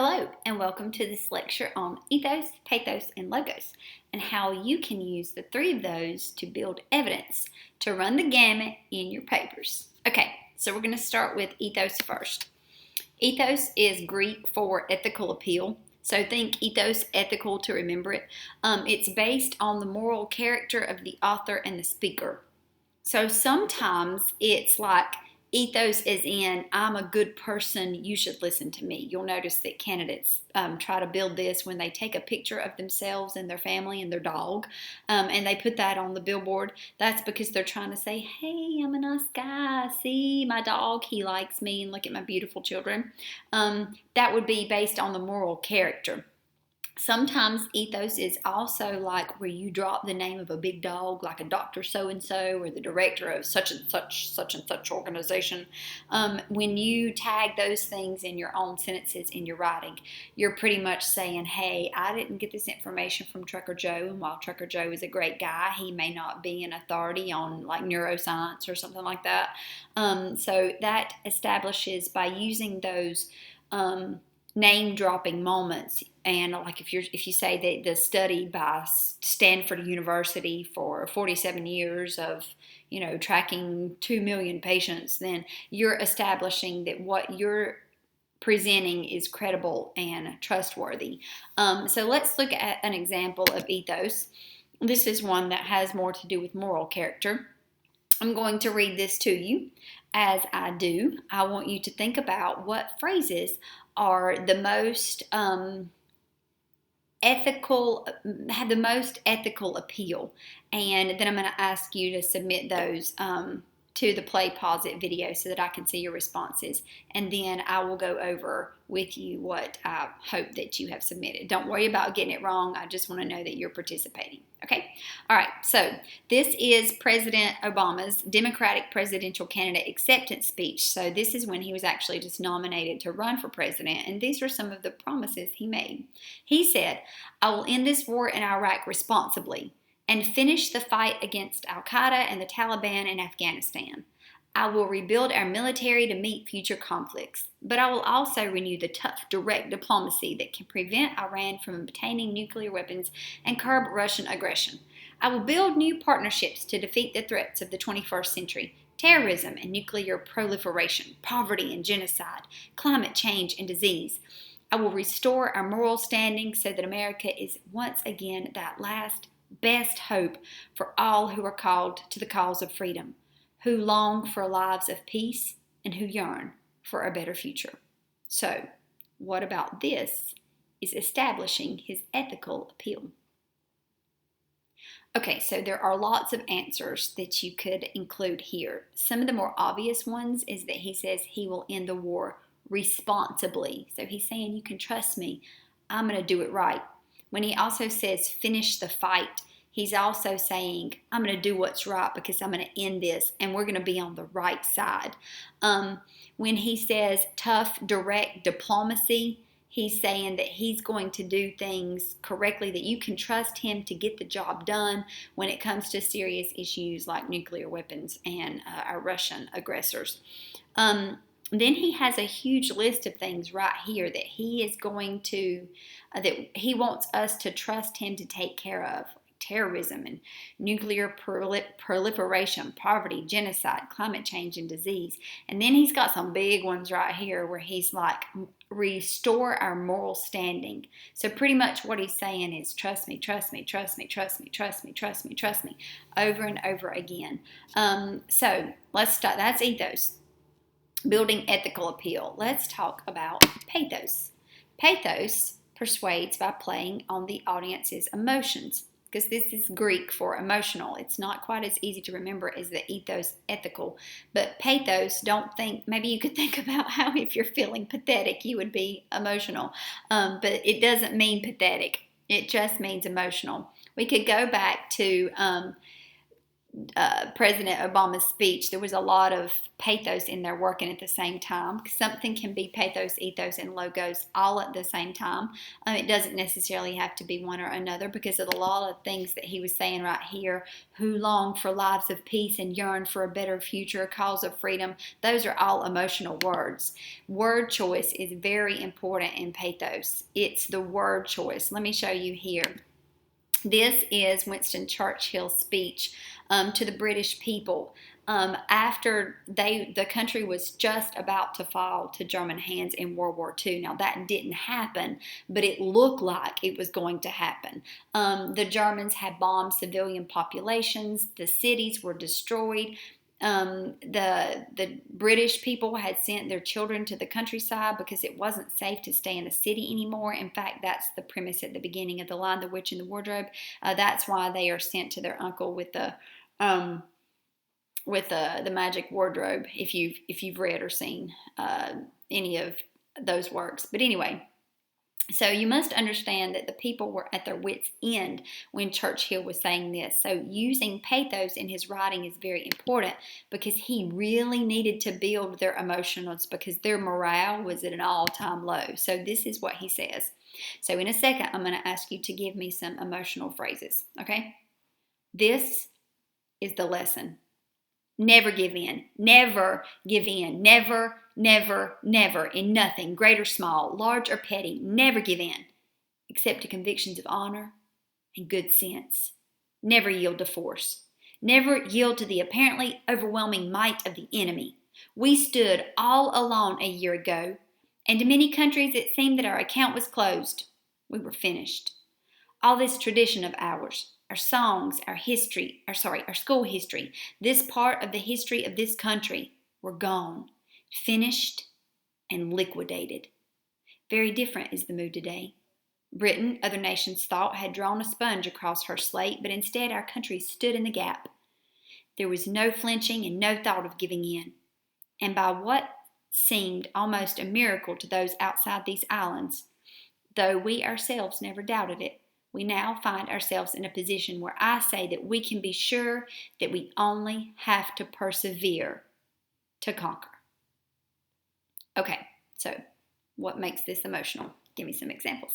Hello, and welcome to this lecture on ethos, pathos, and logos, and how you can use the three of those to build evidence to run the gamut in your papers. Okay, so we're going to start with ethos first. Ethos is Greek for ethical appeal. So think ethos, ethical to remember it. It's based on the moral character of the author and the speaker. So sometimes it's like ethos is in, I'm a good person, you should listen to me. You'll notice that candidates try to build this when they take a picture of themselves and their family and their dog, and they put that on the billboard. That's because they're trying to say, hey, I'm a nice guy. See my dog, he likes me, and look at my beautiful children. That would be based on the moral character. Sometimes ethos is also like where you drop the name of a big dog, like a Dr. So-and-so or the director of such and such organization. When you tag those things in your own sentences in your writing, you're pretty much saying, hey, I didn't get this information from Trucker Joe, and while Trucker Joe is a great guy, he may not be an authority on like neuroscience or something like that. So that establishes by using those name-dropping moments. And like if you say that the study by Stanford University for 47 years of tracking 2 million patients, then you're establishing that what you're presenting is credible and trustworthy. So let's look at an example of ethos. This is one that has more to do with moral character. I'm going to read this to you. As I do, I want you to think about what phrases are the most have the most ethical appeal, and then I'm going to ask you to submit those to the Play Pause It video so that I can see your responses, and then I will go over with you what I hope that you have submitted. Don't worry about getting it wrong. I just want to know that you're participating. Okay? All right, so this is President Obama's Democratic presidential candidate acceptance speech. So this is when he was actually just nominated to run for president, and these are some of the promises he made. He said, I will end this war in Iraq responsibly and finish the fight against al-Qaeda and the Taliban in Afghanistan. I will rebuild our military to meet future conflicts, but I will also renew the tough, direct diplomacy that can prevent Iran from obtaining nuclear weapons and curb Russian aggression. I will build new partnerships to defeat the threats of the 21st century, terrorism and nuclear proliferation, poverty and genocide, climate change and disease. I will restore our moral standing so that America is once again that last best hope for all who are called to the cause of freedom, who long for lives of peace, and who yearn for a better future. So, what about this is establishing his ethical appeal? Okay, so there are lots of answers that you could include here. Some of the more obvious ones is that he says he will end the war responsibly. So he's saying, you can trust me, I'm going to do it right. When he also says finish the fight, he's also saying, I'm going to do what's right because I'm going to end this and we're going to be on the right side. When he says tough, direct diplomacy, he's saying that he's going to do things correctly, that you can trust him to get the job done when it comes to serious issues like nuclear weapons and our Russian aggressors. Then he has a huge list of things right here that he is going to, that he wants us to trust him to take care of. Terrorism and nuclear proliferation, poverty, genocide, climate change, and disease. And then he's got some big ones right here where he's like, restore our moral standing. So pretty much what he's saying is trust me, trust me, trust me, trust me, trust me, trust me, trust me, over and over again. So let's start. That's ethos. Building ethical appeal. Let's talk about pathos. Pathos persuades by playing on the audience's emotions, because this is Greek for emotional. It's not quite as easy to remember as the ethos, ethical. But pathos, don't think, maybe you could think about how if you're feeling pathetic, you would be emotional. But it doesn't mean pathetic. It just means emotional. We could go back to President Obama's speech, there was a lot of pathos in there working at the same time. Something can be pathos, ethos, and logos all at the same time. It doesn't necessarily have to be one or another, because of a lot of things that he was saying right here. Who long for lives of peace and yearn for a better future, cause of freedom. Those are all emotional words. Word choice is very important in pathos. It's the word choice. Let me show you here. This is Winston Churchill's speech to the British people after the country was just about to fall to German hands in World War II. Now, that didn't happen, but it looked like it was going to happen. The Germans had bombed civilian populations. The cities were destroyed. The British people had sent their children to the countryside because it wasn't safe to stay in the city anymore. In fact, that's the premise at the beginning of the line, "The Witch in the Wardrobe." That's why they are sent to their uncle with the magic wardrobe. If you've read or seen any of those works, but anyway. So you must understand that the people were at their wits' end when Churchill was saying this. So using pathos in his writing is very important, because he really needed to build their emotions, because their morale was at an all-time low. So this is what he says. So in a second, I'm going to ask you to give me some emotional phrases, okay? This is the lesson. Never give in. Never give in. Never, never, never. In nothing, great or small, large or petty. Never give in, except to convictions of honor and good sense. Never yield to force. Never yield to the apparently overwhelming might of the enemy. We stood all alone a year ago, and to many countries it seemed that our account was closed. We were finished. All this tradition of ours, our songs, our school history, this part of the history of this country, were gone, finished, and liquidated. Very different is the mood today. Britain, other nations thought, had drawn a sponge across her slate, but instead our country stood in the gap. There was no flinching and no thought of giving in. And by what seemed almost a miracle to those outside these islands, though we ourselves never doubted it, we now find ourselves in a position where I say that we can be sure that we only have to persevere to conquer. Okay, so what makes this emotional? Give me some examples.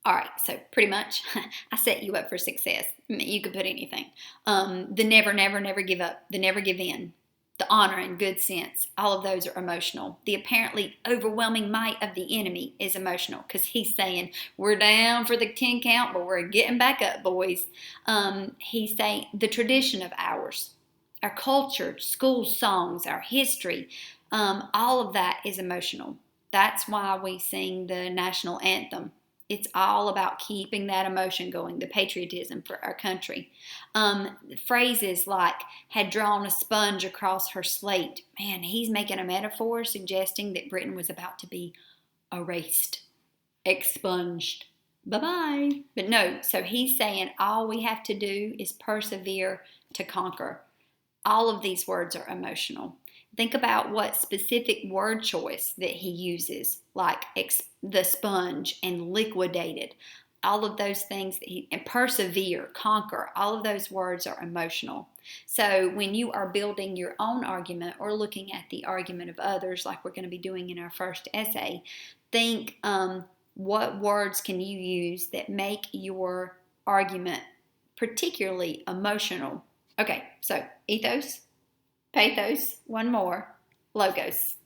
All right, so pretty much I set you up for success. You could put anything. The never, never, never give up. The never give in. The honor and good sense. All of those are emotional. The apparently overwhelming might of the enemy is emotional, because he's saying, we're down for the 10 count, but we're getting back up, boys. He's saying the tradition of ours, our culture, school songs, our history, all of that is emotional. That's why we sing the national anthem. It's all about keeping that emotion going, the patriotism for our country. Phrases like, had drawn a sponge across her slate. Man, he's making a metaphor suggesting that Britain was about to be erased, expunged. Bye-bye. But no, so he's saying all we have to do is persevere to conquer. All of these words are emotional. Think about what specific word choice that he uses, like the sponge and liquidated. All of those things and persevere, conquer, all of those words are emotional. So when you are building your own argument or looking at the argument of others, like we're going to be doing in our first essay, think what words can you use that make your argument particularly emotional. Okay, so ethos, pathos, one more, logos.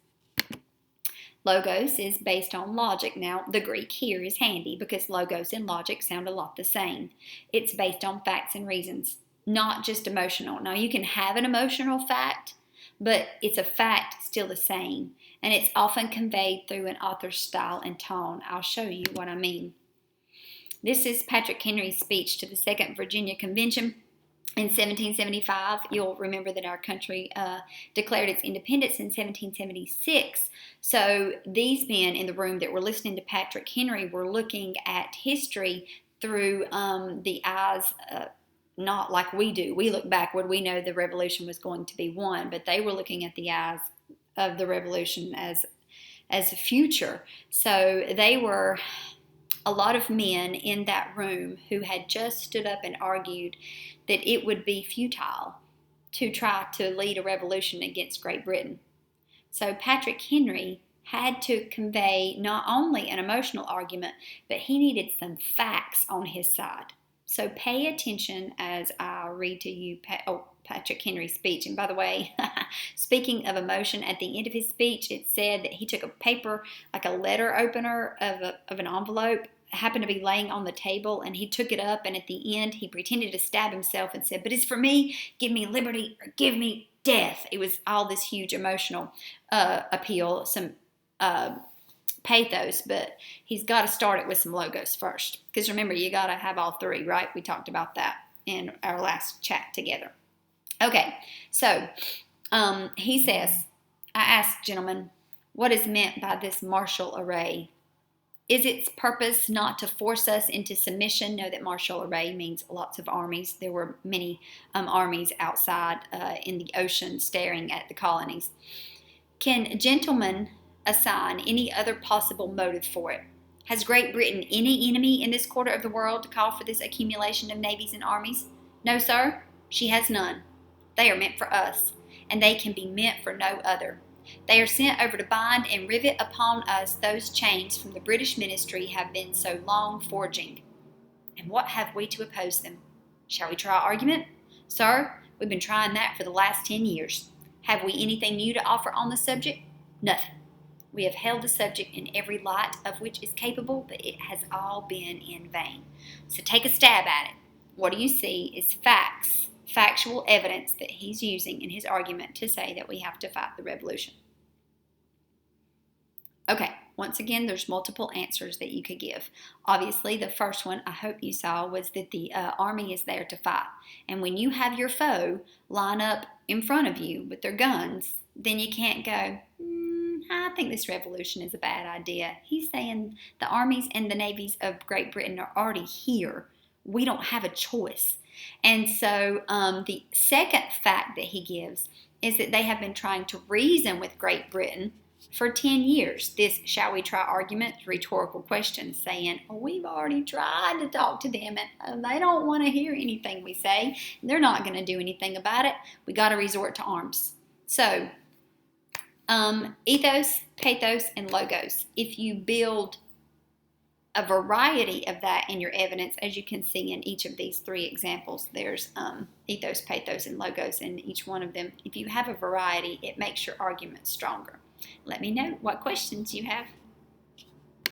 Logos is based on logic. Now, the Greek here is handy because logos and logic sound a lot the same. It's based on facts and reasons, not just emotional. Now, you can have an emotional fact, but it's a fact still the same, and it's often conveyed through an author's style and tone. I'll show you what I mean. This is Patrick Henry's speech to the Second Virginia Convention. In 1775, you'll remember that our country declared its independence in 1776. So these men in the room that were listening to Patrick Henry were looking at history through the eyes, not like we do. We look backward. We know the revolution was going to be won, but they were looking at the eyes of the revolution as a future. So they were a lot of men in that room who had just stood up and argued that it would be futile to try to lead a revolution against Great Britain. So Patrick Henry had to convey not only an emotional argument, but he needed some facts on his side. So pay attention as I read to you Patrick Henry's speech. And by the way, speaking of emotion, at the end of his speech, it said that he took a paper, like a letter opener of an envelope, happened to be laying on the table, and he took it up, and at the end, he pretended to stab himself and said, "But it's for me, give me liberty or give me death." It was all this huge emotional appeal, some pathos, but he's got to start it with some logos first. Because remember, you got to have all three, right? We talked about that in our last chat together. Okay, so he says, I ask, gentlemen, what is meant by this martial array? Is its purpose not to force us into submission? Know that martial array means lots of armies. There were many armies outside in the ocean staring at the colonies. Can gentlemen assign any other possible motive for it? Has Great Britain any enemy in this quarter of the world to call for this accumulation of navies and armies? No, sir, she has none. They are meant for us, and they can be meant for no other. They are sent over to bind and rivet upon us those chains from the British ministry have been so long forging. And what have we to oppose them? Shall we try argument? Sir, we've been trying that for the last 10 years. Have we anything new to offer on the subject? Nothing. We have held the subject in every light of which is capable, but it has all been in vain. So take a stab at it. What do you see is facts, factual evidence that he's using in his argument to say that we have to fight the revolution. Okay, once again, there's multiple answers that you could give. Obviously, the first one I hope you saw was that the army is there to fight. And when you have your foe line up in front of you with their guns, then you can't go, I think this revolution is a bad idea. He's saying the armies and the navies of Great Britain are already here. We don't have a choice. And so the second fact that he gives is that they have been trying to reason with Great Britain for 10 years. This shall we try argument, rhetorical question, saying, we've already tried to talk to them and they don't want to hear anything we say. They're not going to do anything about it. We got to resort to arms. So, ethos, pathos, and logos. If you build a variety of that in your evidence, as you can see in each of these three examples, there's ethos, pathos, and logos in each one of them. If you have a variety, it makes your argument stronger. Let me know what questions you have.